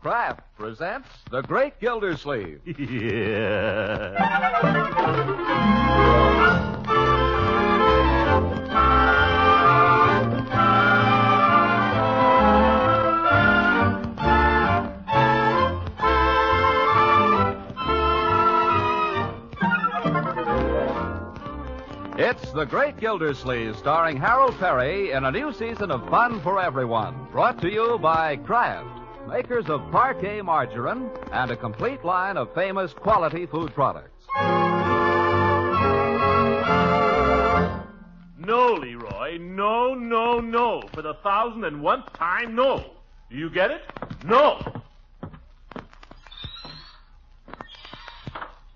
Kraft presents The Great Gildersleeve. Yeah. It's The Great Gildersleeve, starring Harold Perry in a new season of fun for everyone. Brought to you by Kraft, makers of parquet margarine and a complete line of famous quality food products. No, Leroy. No, no, no. For the 1,001th time, no. Do you get it? No.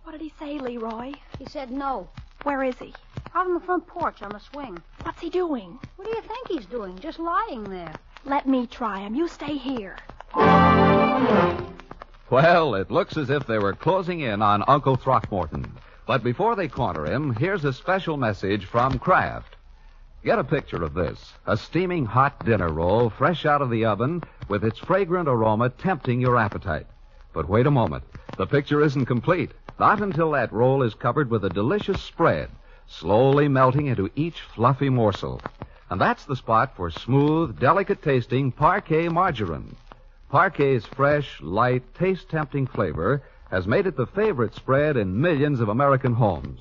What did he say, Leroy? He said no. Where is he? Out on the front porch on the swing. What's he doing? What do you think he's doing? Just lying there. Let me try him. You stay here. Well, it looks as if they were closing in on Uncle Throckmorton. But before they corner him, here's a special message from Kraft. Get a picture of this. A steaming hot dinner roll fresh out of the oven with its fragrant aroma tempting your appetite. But wait a moment. The picture isn't complete. Not until that roll is covered with a delicious spread, slowly melting into each fluffy morsel. And that's the spot for smooth, delicate-tasting parquet margarine. Parquet's fresh, light, taste-tempting flavor has made it the favorite spread in millions of American homes.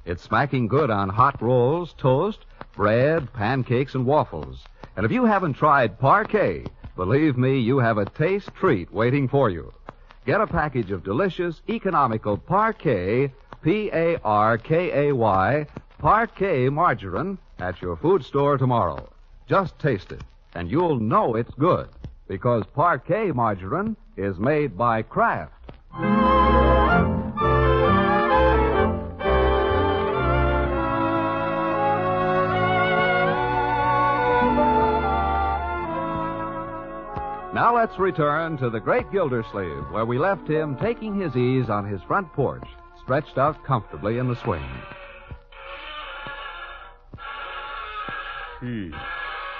It's smacking good on hot rolls, toast, bread, pancakes, and waffles. And if you haven't tried parquet, believe me, you have a taste treat waiting for you. Get a package of delicious, economical parquet, Parkay, parquet margarine at your food store tomorrow. Just taste it, and you'll know it's good, because parquet margarine is made by Kraft. Now let's return to the Great Gildersleeve, where we left him taking his ease on his front porch, stretched out comfortably in the swing.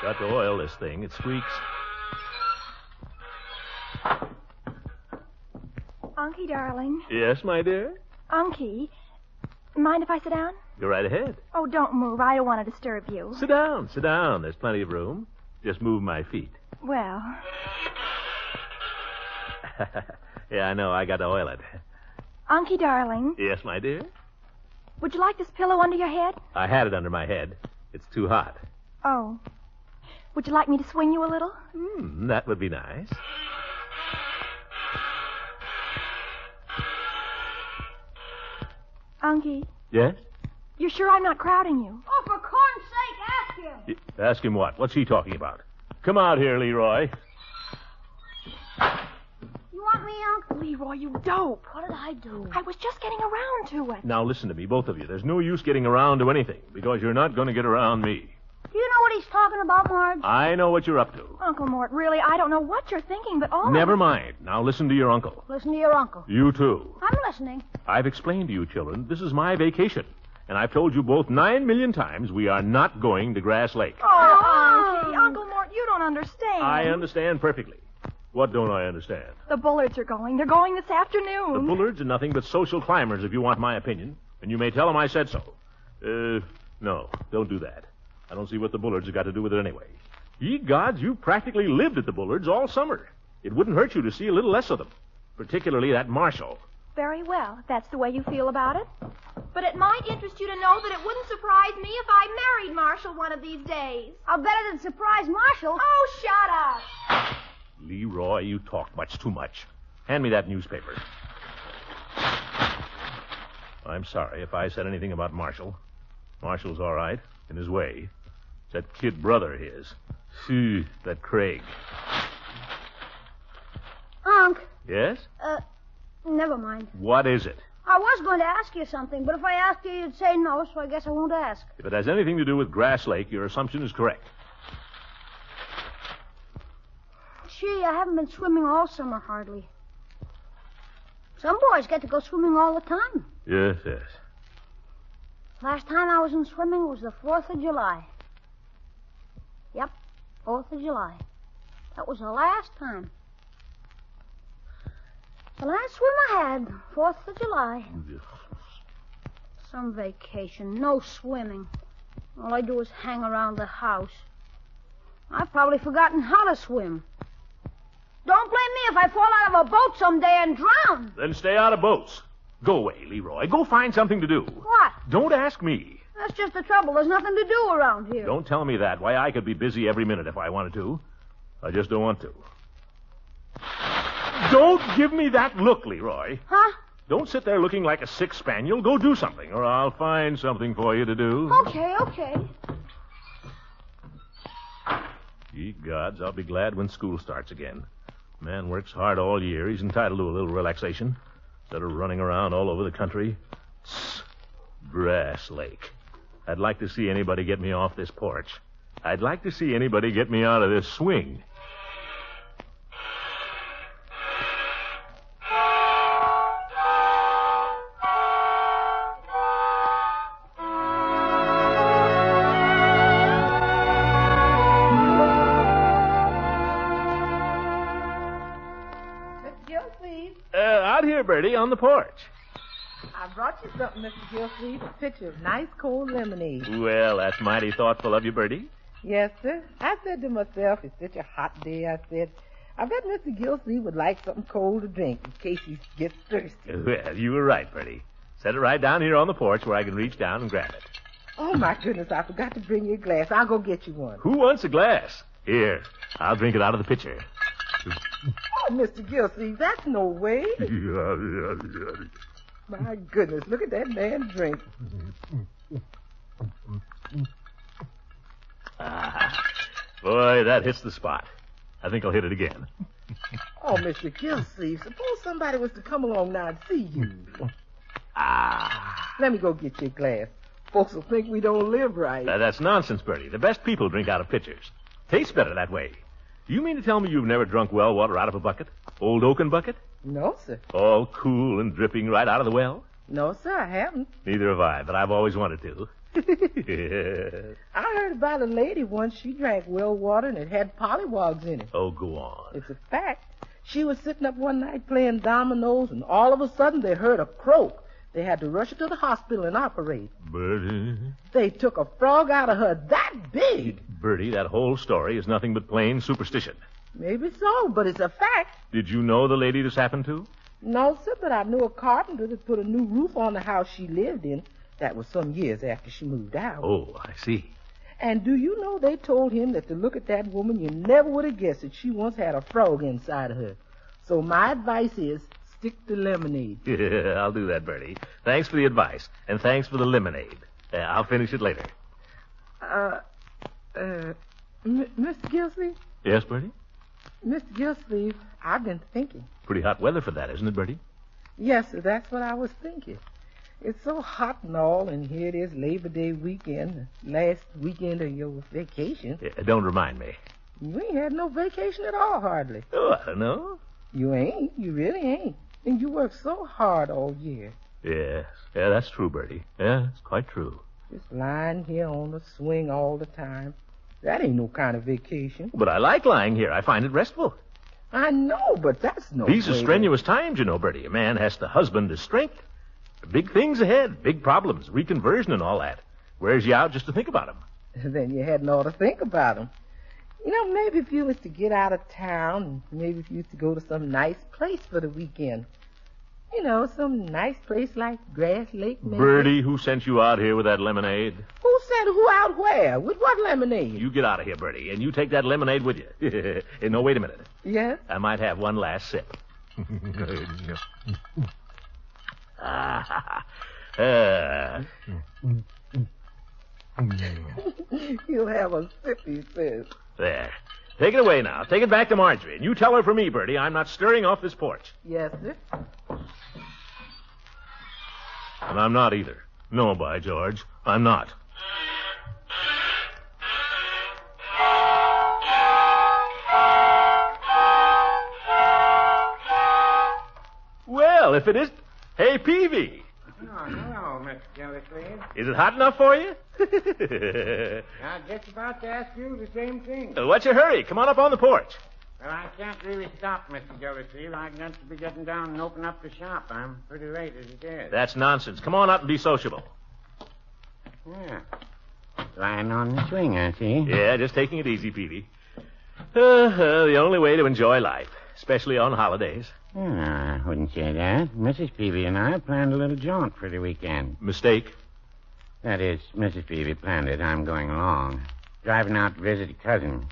Got to oil this thing. It squeaks. Unky, darling. Yes, my dear? Unky, mind if I sit down? Go right ahead. Oh, don't move. I don't want to disturb you. Sit down. Sit down. There's plenty of room. Just move my feet. Well. Yeah, I know. I got to oil it. Unky, darling. Yes, my dear? Would you like this pillow under your head? I had it under my head. It's too hot. Oh. Would you like me to swing you a little? That would be nice. Unky. Yes? You're sure I'm not crowding you? Oh, for corn's sake, ask him. Ask him what? What's he talking about? Come out here, Leroy. You want me, Uncle? Leroy, you dope. What did I do? I was just getting around to it. Now listen to me, both of you. There's no use getting around to anything, because you're not going to get around me. Do you know what he's talking about, Marge? I know what you're up to. Uncle Mort, really, I don't know what you're thinking, but all Never mind. Now listen to your uncle. Listen to your uncle. You too. I'm listening. I've explained to you, children, this is my vacation. And I've told you both 9 million times we are not going to Grass Lake. Oh, Unky, Uncle Mort, you don't understand. I understand perfectly. What don't I understand? The Bullards are going. They're going this afternoon. The Bullards are nothing but social climbers, if you want my opinion. And you may tell them I said so. No, don't do that. I don't see what the Bullards have got to do with it anyway. Ye gods, you practically lived at the Bullards all summer. It wouldn't hurt you to see a little less of them. Particularly that Marshall. Very well, if that's the way you feel about it. But it might interest you to know that it wouldn't surprise me if I married Marshall one of these days. I'll bet it'd surprise Marshall. Oh, shut up. Leroy, you talk much too much. Hand me that newspaper. I'm sorry if I said anything about Marshall. Marshall's all right, in his way. It's that kid brother of his. Phew, that Craig. Unc. Yes? Never mind. What is it? I was going to ask you something, but if I asked you, you'd say no, so I guess I won't ask. If it has anything to do with Grass Lake, your assumption is correct. Gee, I haven't been swimming all summer, hardly. Some boys get to go swimming all the time. Yes, yes. Last time I was in swimming was the 4th of July. Yep, 4th of July. That was the last time. The last swim I had, 4th of July. Some vacation, no swimming. All I do is hang around the house. I've probably forgotten how to swim. Don't blame me if I fall out of a boat someday and drown. Then stay out of boats. Go away, Leroy. Go find something to do. What? Don't ask me. That's just the trouble. There's nothing to do around here. Don't tell me that. Why, I could be busy every minute if I wanted to. I just don't want to. Don't give me that look, Leroy. Huh? Don't sit there looking like a sick spaniel. Go do something, or I'll find something for you to do. Okay. Ye gods, I'll be glad when school starts again. Man works hard all year. He's entitled to a little relaxation. Instead of running around all over the country. Grass Lake. I'd like to see anybody get me off this porch. I'd like to see anybody get me out of this swing. Out here, Birdie, on the porch. I brought you something, Mr. Gildersleeve, a pitcher of nice cold lemonade. Well, that's mighty thoughtful of you, Birdie. Yes, sir. I said to myself, it's such a hot day, I bet Mr. Gildersleeve would like something cold to drink in case he gets thirsty. Well, you were right, Birdie. Set it right down here on the porch where I can reach down and grab it. Oh, my goodness, I forgot to bring you a glass. I'll go get you one. Who wants a glass? Here, I'll drink it out of the pitcher. Oh, Mr. Gildersleeve, that's no way. My goodness, look at that man drink. Boy, that hits the spot. I think I'll hit it again. Oh, Mr. Gildersleeve, suppose somebody was to come along now and see you. Let me go get you a glass. Folks will think we don't live right. That's nonsense, Birdie. The best people drink out of pitchers. Tastes better that way. Do you mean to tell me you've never drunk well water out of a bucket? Old oaken bucket? No, sir. All cool and dripping right out of the well? No, sir, I haven't. Neither have I, but I've always wanted to. I heard about a lady once. She drank well water and it had pollywogs in it. Oh, go on. It's a fact. She was sitting up one night playing dominoes, and all of a sudden they heard a croak. They had to rush her to the hospital and operate. Birdie. They took a frog out of her that big. Birdie, that whole story is nothing but plain superstition. Maybe so, but it's a fact. Did you know the lady this happened to? No, sir, but I knew a carpenter that put a new roof on the house she lived in. That was some years after she moved out. Oh, I see. And do you know they told him that to look at that woman, you never would have guessed that she once had a frog inside of her. So my advice is, stick to lemonade. Yeah, I'll do that, Birdie. Thanks for the advice, and thanks for the lemonade. I'll finish it later. Mr. Gildersleeve? Yes, Birdie? Mr. Gildersleeve, I've been thinking. Pretty hot weather for that, isn't it, Birdie? Yes, sir, that's what I was thinking. It's so hot and all, and here it is Labor Day weekend, the last weekend of your vacation. Don't remind me. You ain't had no vacation at all, hardly. Oh, I don't know. You ain't. You really ain't. And you work so hard all year. Yes. Yeah, that's true, Birdie. Yeah, it's quite true. Just lying here on the swing all the time. That ain't no kind of vacation. But I like lying here. I find it restful. I know, but that's no These are way strenuous times, you know, Birdie. A man has to husband his strength. Big things ahead, big problems, reconversion and all that. Wears you out just to think about them. Then you hadn't ought to think about them. You know, maybe if you was to get out of town, maybe if you was to go to some nice place for the weekend. You know, some nice place like Grass Lake, maybe. Birdie, who sent you out here with that lemonade? Who sent who out where? With what lemonade? You get out of here, Birdie, and you take that lemonade with you. Hey, no, wait a minute. Yes? I might have one last sip. You'll have a sip, he says. There. Take it away now. Take it back to Marjorie. And you tell her for me, Birdie, I'm not stirring off this porch. Yes, sir. And I'm not either. No, by George, I'm not. Well, if it is... Hey, Peavey. Oh, hello, Mr. Gildersleeve. Is it hot enough for you? I'm just about to ask you the same thing. What's your hurry? Come on up on the porch. Well, I can't really stop, Mr. Gildersleeve. I've got to be getting down and open up the shop. I'm pretty late as it is. That's nonsense. Come on out and be sociable. Yeah. Lying on the swing, I see. Yeah, just taking it easy, Peavey. The only way to enjoy life, especially on holidays. I wouldn't say that. Mrs. Peavey and I planned a little jaunt for the weekend. Mistake? That is, Mrs. Peavey planned it. I'm going along. Driving out to visit a cousin.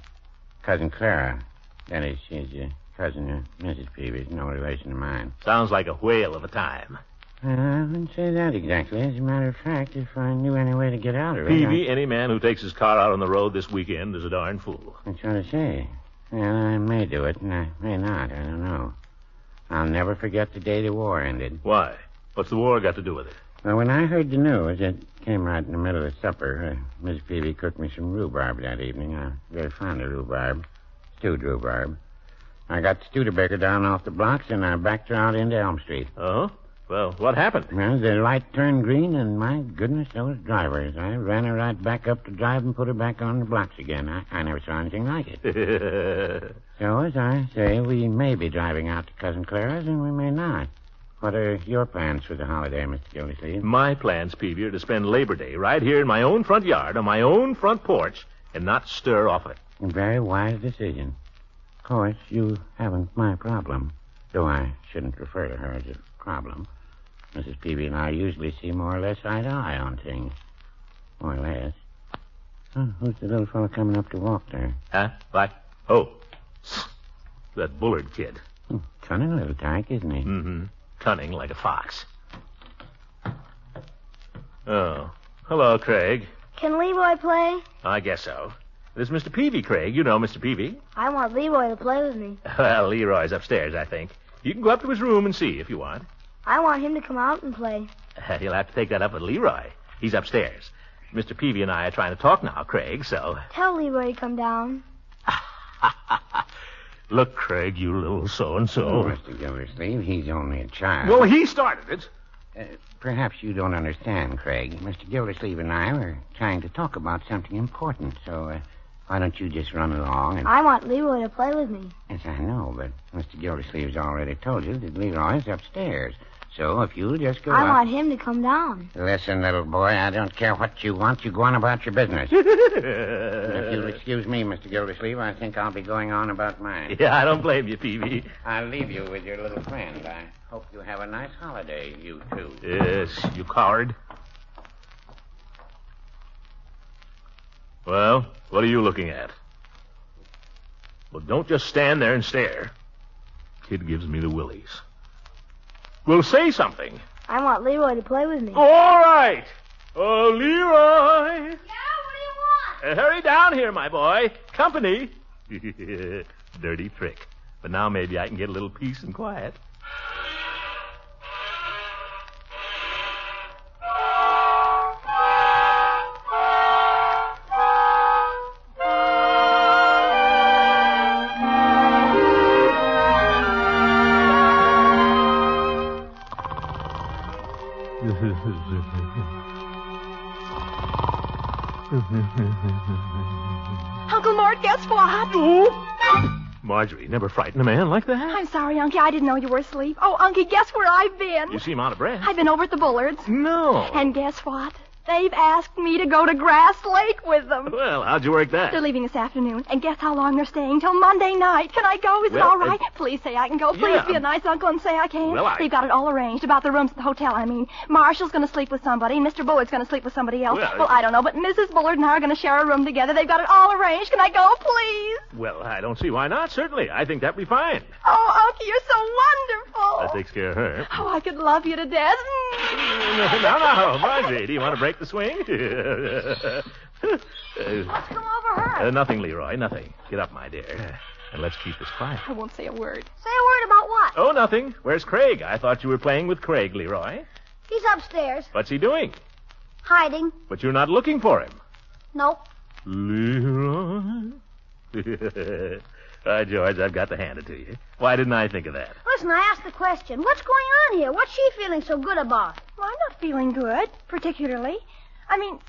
Cousin Clara. That is, she's a cousin of Mrs. Peavey's, no relation of mine. Sounds like a whale of a time. I wouldn't say that exactly. As a matter of fact, if I knew any way to get out of it... Peavey, any man who takes his car out on the road this weekend is a darn fool. That's what I say. Well, I may do it, and I may not. I don't know. I'll never forget the day the war ended. Why? What's the war got to do with it? Well, when I heard the news, it came right in the middle of supper. Miss Peavey cooked me some rhubarb that evening. I'm very fond of rhubarb. Stewed rhubarb. I got the Studebaker down off the blocks, and I backed her out into Elm Street. Oh? Well, what happened? Well, the light turned green, and my goodness, those drivers. I ran her right back up to drive and put her back on the blocks again. I never saw anything like it. So, as I say, we may be driving out to Cousin Clara's, and we may not. What are your plans for the holiday, Mr. Gildersleeve? My plans, Peavey, are to spend Labor Day right here in my own front yard, on my own front porch, and not stir off it. A very wise decision. Of course, you haven't my problem, though I shouldn't refer to her as a problem. Mrs. Peavey and I usually see more or less eye to eye on things. More or less. Oh, who's the little fellow coming up to walk there? Huh? What? Oh. That Bullard kid. Cunning little tyke, isn't he? Mm-hmm. Cunning like a fox. Oh. Hello, Craig. Can Leroy play? I guess so. This is Mr. Peavey, Craig. You know Mr. Peavey. I want Leroy to play with me. Well, Leroy's upstairs, I think. You can go up to his room and see if you want. I want him to come out and play. You'll have to take that up with Leroy. He's upstairs. Mr. Peavey and I are trying to talk now, Craig, so... Tell Leroy to come down. Look, Craig, you little so-and-so. Oh, Mr. Gildersleeve, he's only a child. Well, he started it. Perhaps you don't understand, Craig. Mr. Gildersleeve and I were trying to talk about something important, so why don't you just run along and... I want Leroy to play with me. Yes, I know, but Mr. Gildersleeve's already told you that Leroy's upstairs. So if you'll just go I up... want him to come down. Listen, little boy, I don't care what you want. You go on about your business. If you'll excuse me, Mr. Gildersleeve, I think I'll be going on about mine. Yeah, I don't blame you, Peavey. I'll leave you with your little friend. I hope you have a nice holiday, you two. Yes, you coward. Well, what are you looking at? Well, don't just stand there and stare. Kid gives me the willies. Well, say something. I want Leroy to play with me. All right. Oh, Leroy. Yeah, what do you want? Hurry down here, my boy. Company. Dirty trick. But now maybe I can get a little peace and quiet. Uncle Mort, guess what? Marjorie, never frighten a man like that. I'm sorry, Unky. I didn't know you were asleep. Oh, Unky, guess where I've been? You seem out of breath. I've been over at the Bullards. No. And guess what? They've asked me to go to Grass Lake with them. Well, how'd you work that? They're leaving this afternoon. And guess how long they're staying? Till Monday night. Can I go? Is it all right? Please say I can go. Please Yeah. be a nice uncle and say I can. Well, They've got it all arranged about the rooms at the hotel, I mean. Marshall's going to sleep with somebody. Mr. Bullard's going to sleep with somebody else. Well, I don't know, but Mrs. Bullard and I are going to share a room together. They've got it all arranged. Can I go, please? Well, I don't see why not. Certainly. I think that'd be fine. Oh, Unky, you're so wonderful. That takes care of her. Oh, I could love you to death. No, Marjorie. Do you want to break the swing? What's come over her? Nothing, Leroy, nothing. Get up, my dear. And let's keep this quiet. I won't say a word. Say a word about what? Oh, nothing. Where's Craig? I thought you were playing with Craig, Leroy. He's upstairs. What's he doing? Hiding. But you're not looking for him. Nope. Leroy? George, I've got to hand it to you. Why didn't I think of that? Listen, I asked the question. What's going on here? What's she feeling so good about? Well, I'm not feeling good, particularly. I mean,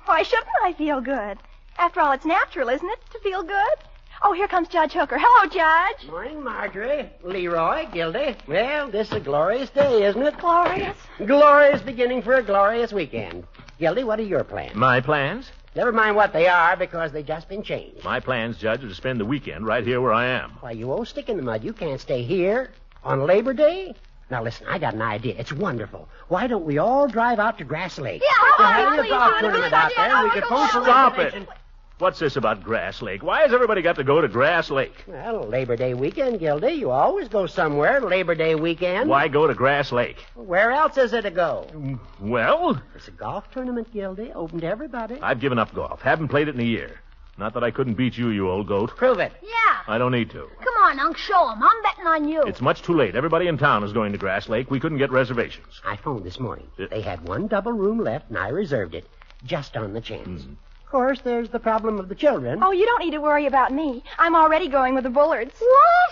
why shouldn't I feel good? After all, it's natural, isn't it, to feel good? Oh, here comes Judge Hooker. Hello, Judge. Morning, Marjorie. Leroy, Gildy. Well, this is a glorious day, isn't it? Glorious. Glorious beginning for a glorious weekend. Gildy, what are your plans? My plans? Never mind what they are, because they've just been changed. My plans, Judge, are to spend the weekend right here where I am. Why, you won't stick in the mud. You can't stay here on Labor Day. Now, listen, I got an idea. It's wonderful. Why don't we all drive out to Grass Lake? Yeah, They're having a please, golf Honey, tournament please, out there, and we could phone for Stop it. reservations. What's this about Grass Lake? Why has everybody got to go to Grass Lake? Well, Labor Day weekend, Gildy. You always go somewhere Labor Day weekend. Why go to Grass Lake? Where else is there to go? Well, It's a golf tournament, Gildy, open to everybody. I've given up golf. Haven't played it in a year. Not that I couldn't beat you, you old goat. Prove it. Yeah. I don't need to. Come on, Unc, show 'em. I'm betting on you. It's much too late. Everybody in town is going to Grass Lake. We couldn't get reservations. I phoned this morning. They had one double room left, and I reserved it, just on the chance. Of course, there's the problem of the children. Oh, you don't need to worry about me. I'm already going with the Bullards. What?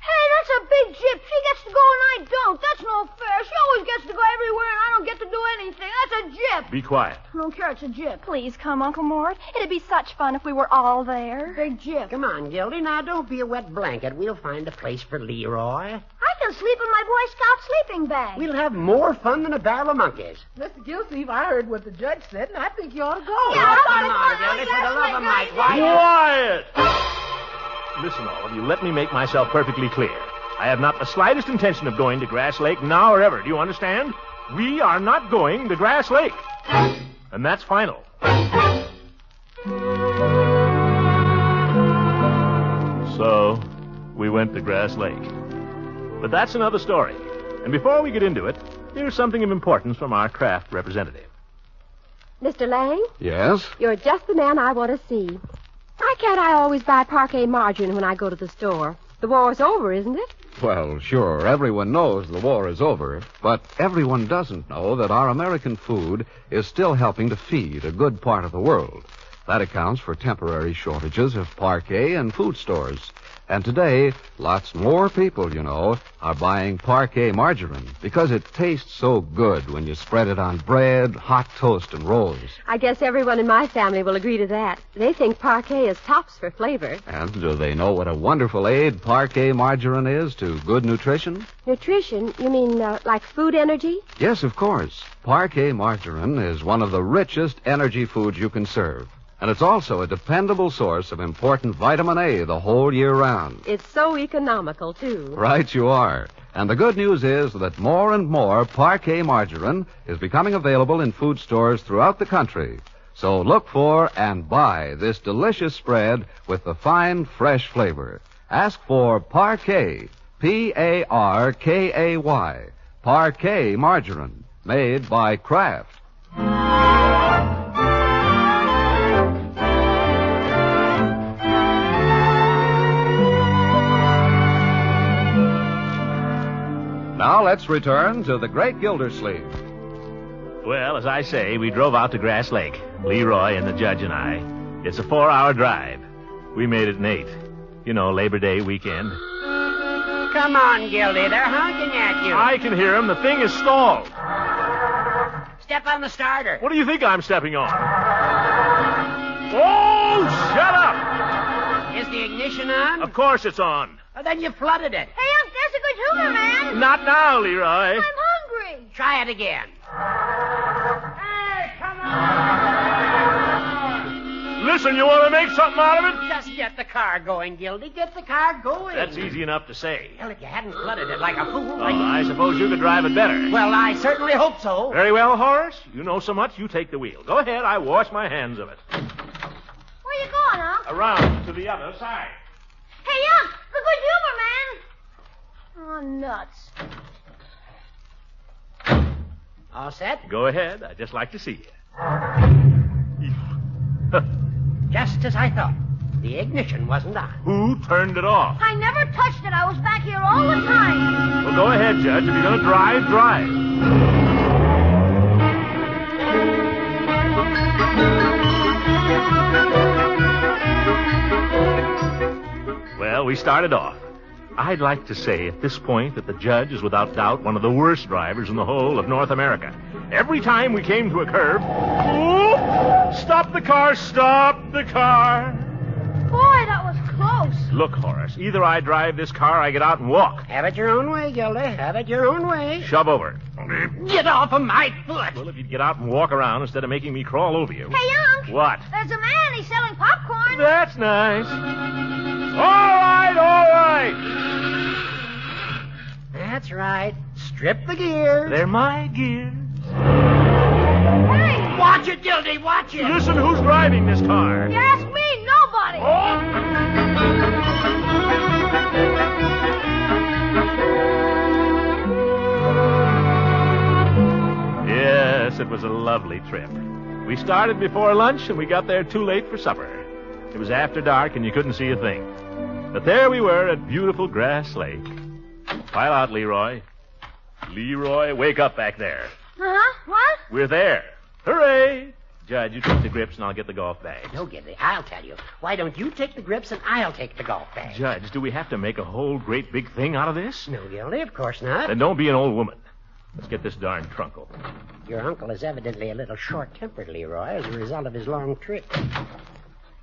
Hey, that's a big jip. She gets to go and I don't. That's no fair. She always gets to go everywhere and I don't get to do anything. That's a jip. Be quiet. I don't care. It's a jip. Please come, Uncle Mort. It'd be such fun if we were all there. Big jip. Come on, Gildy. Now, don't be a wet blanket. We'll find a place for Leroy. I can sleep in my Boy Scout sleeping bag. We'll have more fun than a barrel of monkeys. Mr. Gildersleeve, I heard what the judge said, and I think you ought to go. Yeah, Come on, Gildy, for the love of Mike. Why? Quiet! Listen, all of you, let me make myself perfectly clear. I have not the slightest intention of going to Grass Lake now or ever. Do you understand? We are not going to Grass Lake. And that's final. So, we went to Grass Lake. But that's another story. And before we get into it, here's something of importance from our craft representative. Mr. Lang, Yes? you're just the man I want to see. Why can't I always buy parquet margarine when I go to the store? The war's over, isn't it? Well, sure, everyone knows the war is over, but everyone doesn't know that our American food is still helping to feed a good part of the world. That accounts for temporary shortages of parquet in food stores. And today, lots more people, are buying parquet margarine because it tastes so good when you spread it on bread, hot toast, and rolls. I guess everyone in my family will agree to that. They think parquet is tops for flavor. And do they know what a wonderful aid parquet margarine is to good nutrition? Nutrition? You mean like food energy? Yes, of course. Parquet margarine is one of the richest energy foods you can serve. And it's also a dependable source of important vitamin A the whole year round. It's so economical, too. Right you are. And the good news is that more and more parquet margarine is becoming available in food stores throughout the country. So look for and buy this delicious spread with the fine, fresh flavor. Ask for Parquet, P-A-R-K-A-Y, Parquet margarine, made by Kraft. Now let's return to the great Gildersleeve. Well, as I say, we drove out to Grass Lake, Leroy and the judge and I. It's a 4-hour drive. We made it in 8. Labor Day weekend. Come on, Gildy. They're honking at you. I can hear him. The thing is stalled. Step on the starter. What do you think I'm stepping on? Oh, shut up! Is the ignition on? Of course it's on. Well, then you flooded it. Hey, Unc, there's a good humor, man. Not now, Leroy. I'm hungry. Try it again. Hey, come on! Listen, you want to make something out of it? Just get the car going, Gildy. Get the car going. That's easy enough to say. Well, if you hadn't flooded it like a fool... Well, I suppose you could drive it better. Well, I certainly hope so. Very well, Horace. You know so much, you take the wheel. Go ahead, I wash my hands of it. Where you going, Unc? Around to the other side. Hey, Unc, the good humor, man. Oh, nuts. All set? Go ahead. I'd just like to see you. Just as I thought. The ignition wasn't on. Who turned it off? I never touched it. I was back here all the time. Well, go ahead, Judge. If you're going to drive, drive. Well, we started off. I'd like to say at this point that the judge is without doubt one of the worst drivers in the whole of North America. Every time we came to a curve, stop the car, stop the car. Boy, that was close. Look, Horace, either I drive this car or I get out and walk. Have it your own way, Gildy. Have it your own way. Shove over. Get off of my foot. Well, if you'd get out and walk around instead of making me crawl over you. Hey, Unc. What? There's a man. He's selling popcorn. That's nice. All right. That's right. Strip the gears. They're my gears. Hey! Watch it, Gildy. Watch it. Listen, who's driving this car? You ask me, nobody. Yes, it was a lovely trip. We started before lunch, and we got there too late for supper. It was after dark, and you couldn't see a thing. But there we were at beautiful Grass Lake. Pile out, Leroy. Leroy, wake up back there. Uh-huh. What? We're there. Hooray! Judge, you take the grips, and I'll get the golf bags. No, Gildy, I'll tell you. Why don't you take the grips and I'll take the golf bag? Judge, do we have to make a whole great big thing out of this? No, Gildy, of course not. Then don't be an old woman. Let's get this darn trunkle. Your uncle is evidently a little short-tempered, Leroy, as a result of his long trip.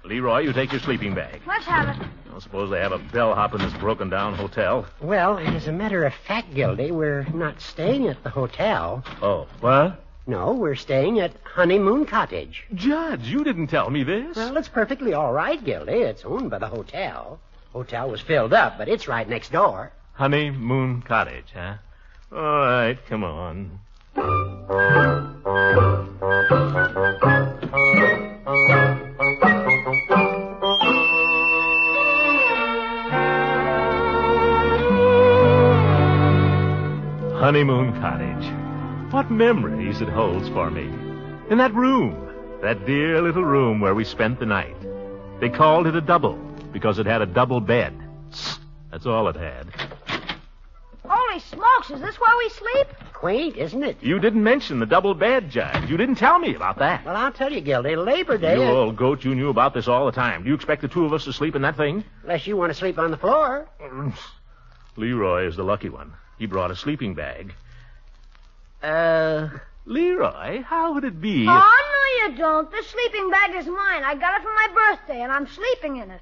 Leroy, you take your sleeping bag. Let's have it. I don't suppose they have a bellhop in this broken-down hotel. Well, as a matter of fact, Gildy, we're not staying at the hotel. Oh, what? No, we're staying at Honeymoon Cottage. Judge, you didn't tell me this. Well, it's perfectly all right, Gildy. It's owned by the hotel. Hotel was filled up, but it's right next door. Honeymoon Cottage, huh? All right, come on. Honeymoon Cottage. What memories it holds for me. In that room, that dear little room where we spent the night. They called it a double because it had a double bed. That's all it had. Holy smokes, is this where we sleep? Quaint, isn't it? You didn't mention the double bed, Judge. You didn't tell me about that. Well, I'll tell you, Gildy, Labor Day... You old goat, you knew about this all the time. Do you expect the two of us to sleep in that thing? Unless you want to sleep on the floor. Leroy is the lucky one. He brought a sleeping bag. Leroy, how would it be Oh, no, you don't. This sleeping bag is mine. I got it for my birthday, and I'm sleeping in it.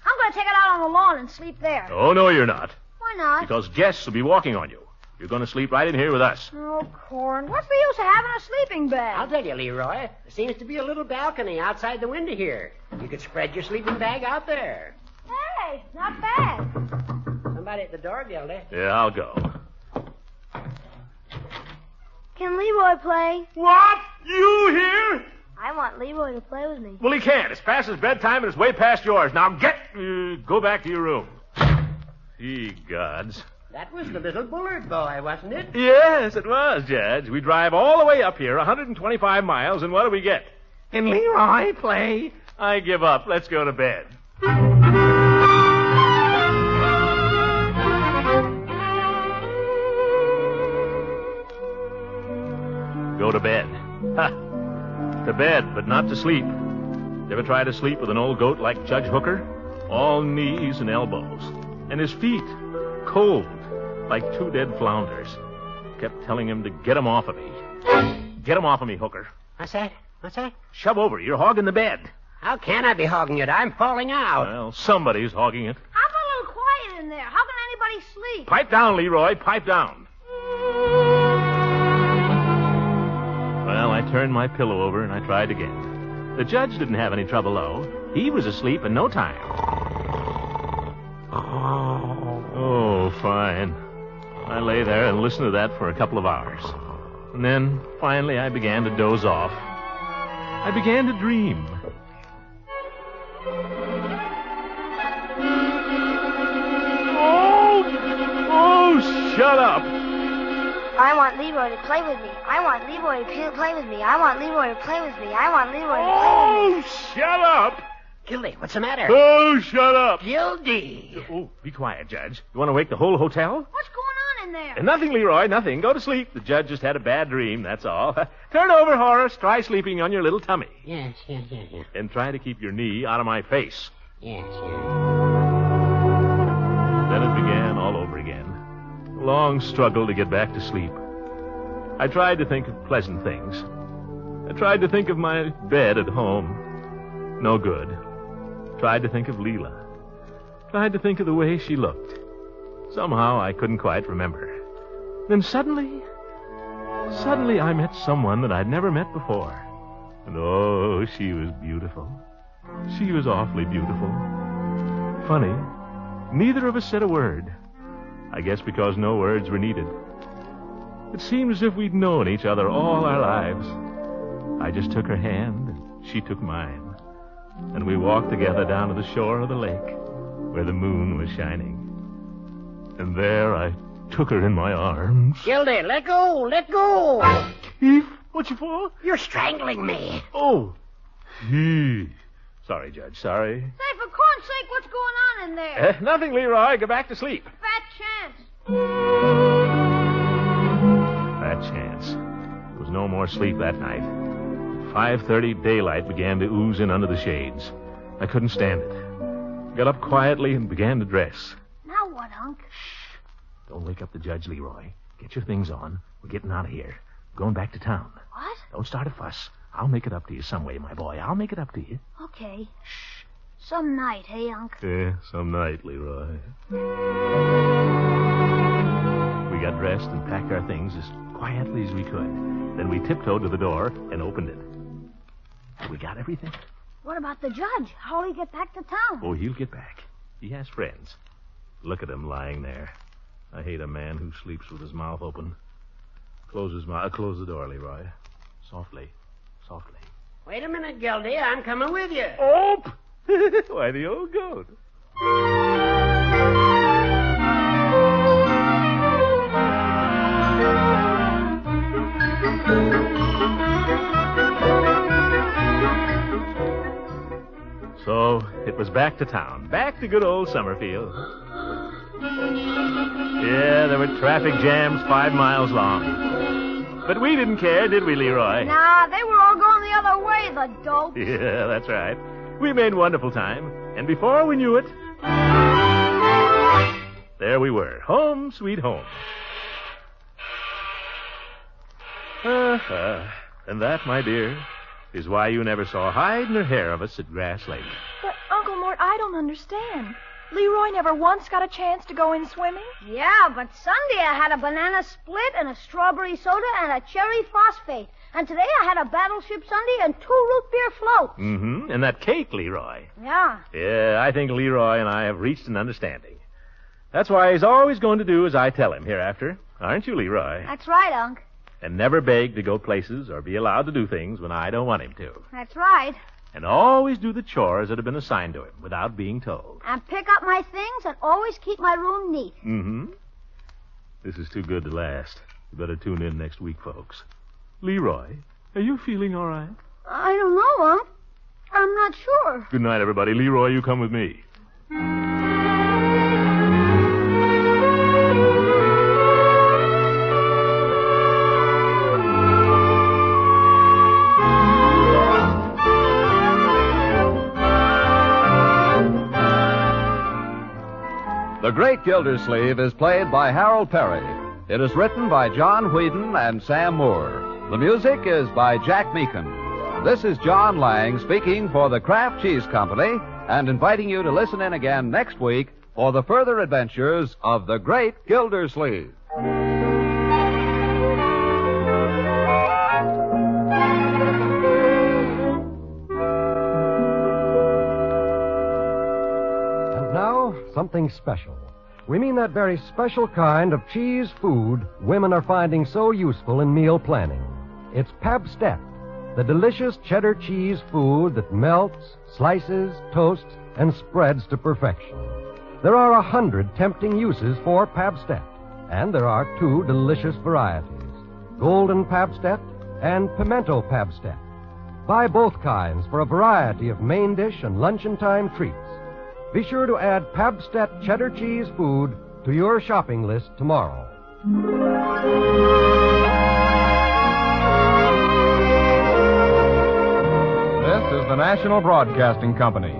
I'm going to take it out on the lawn and sleep there. Oh, no, you're not. Why not? Because guests will be walking on you. You're going to sleep right in here with us. Oh, Corn, what's the use of having a sleeping bag? I'll tell you, Leroy. There seems to be a little balcony outside the window here. You could spread your sleeping bag out there. Hey, not bad. Somebody at the door, Gildy. Yeah, I'll go. Can Leroy play? What? You here? I want Leroy to play with me. Well, he can't. It's past his bedtime and it's way past yours. Now go back to your room. Ye gods. That was the little Bullard boy, wasn't it? Yes, it was, Judge. We drive all the way up here, 125 miles, and what do we get? Can Leroy play? I give up. Let's go to bed. Go to bed. Ha! To bed, but not to sleep. Ever try to sleep with an old goat like Judge Hooker? All knees and elbows. And his feet, cold, like two dead flounders. Kept telling him to get 'em off of me. Get 'em off of me, Hooker. What's that? What's that? Shove over. You're hogging the bed. How can I be hogging it? I'm falling out. Well, somebody's hogging it. How about a little quiet in there? How can anybody sleep? Pipe down, Leroy. Pipe down. Well, I turned my pillow over and I tried again. The judge didn't have any trouble, though. He was asleep in no time. Oh, fine. I lay there and listened to that for a couple of hours. And then, finally, I began to doze off. I began to dream. Oh, shut up. I want Leroy to play with me. I want Leroy to play with me. I want Leroy to play with me. I want Leroy to play with me. Oh, shut up. Gildy, what's the matter? Oh, shut up. Gildy. Oh, be quiet, Judge. You want to wake the whole hotel? What's going on in there? Nothing, Leroy, nothing. Go to sleep. The judge just had a bad dream, that's all. Turn over, Horace. Try sleeping on your little tummy. Yes. And try to keep your knee out of my face. Yes. Then it began all over again. A long struggle to get back to sleep. I tried to think of pleasant things. I tried to think of my bed at home. No good. Tried to think of Leela. tried to think of the way she looked. Somehow I couldn't quite remember. Then suddenly I met someone that I'd never met before. And oh, she was beautiful. She was awfully beautiful. Funny, neither of us said a word. I guess because no words were needed. It seemed as if we'd known each other all our lives. I just took her hand, and she took mine. And we walked together down to the shore of the lake, where the moon was shining. And there I took her in my arms. Gildy, let go, let go. Keith, what you for? You're strangling me. Oh, gee. Sorry, Judge, sorry. Say, for corn's sake, what's going on in there? Nothing, Leroy. Go back to sleep. Fat chance. Fat chance. There was no more sleep that night. At 5:30, daylight began to ooze in under the shades. I couldn't stand it. Got up quietly and began to dress. Now what, Unc? Shh. Don't wake up the judge, Leroy. Get your things on. We're getting out of here. Going back to town. What? Don't start a fuss. I'll make it up to you some way, my boy. I'll make it up to you. Okay. Shh. Some night, hey, Unc? Yeah, some night, Leroy. We got dressed and packed our things as quietly as we could. Then we tiptoed to the door and opened it. We got everything. What about the judge? How'll he get back to town? Oh, he'll get back. He has friends. Look at him lying there. I hate a man who sleeps with his mouth open. Close the door, Leroy. Softly. Softly. Wait a minute, Gildy. I'm coming with you. Oh! Why, the old goat. So it was back to town. Back to good old Summerfield. Yeah, there were traffic jams 5 miles long. But we didn't care, did we, Leroy? Nah, they were all going the other way, the dopes. Yeah, that's right. We made wonderful time. And before we knew it, there we were. Home, sweet home. And that, my dear, is why you never saw hide nor hair of us at Grass Lake. But, Uncle Mort, I don't understand. Leroy never once got a chance to go in swimming? Yeah, but Sunday I had a banana split and a strawberry soda and a cherry phosphate. And today I had a battleship sundae and 2 root beer floats. Mm-hmm. And that cake, Leroy. Yeah. Yeah, I think Leroy and I have reached an understanding. That's why he's always going to do as I tell him hereafter. Aren't you, Leroy? That's right, Unc. And never beg to go places or be allowed to do things when I don't want him to. That's right. And always do the chores that have been assigned to him without being told. And pick up my things and always keep my room neat. Mm-hmm. This is too good to last. You better tune in next week, folks. Leroy, are you feeling all right? I don't know, Unc. I'm not sure. Good night, everybody. Leroy, you come with me. The Great Gildersleeve is played by Harold Perry. It is written by John Whedon and Sam Moore. The music is by Jack Meakin. This is John Lang speaking for the Kraft Cheese Company and inviting you to listen in again next week for the further adventures of the Great Gildersleeve. And now, something special. We mean that very special kind of cheese food women are finding so useful in meal planning. It's Pabstet, the delicious cheddar cheese food that melts, slices, toasts, and spreads to perfection. There are 100 tempting uses for Pabstet, and there are 2 delicious varieties, Golden Pabstet and Pimento Pabstet. Buy both kinds for a variety of main dish and luncheon time treats. Be sure to add Pabstet cheddar cheese food to your shopping list tomorrow. This is the National Broadcasting Company.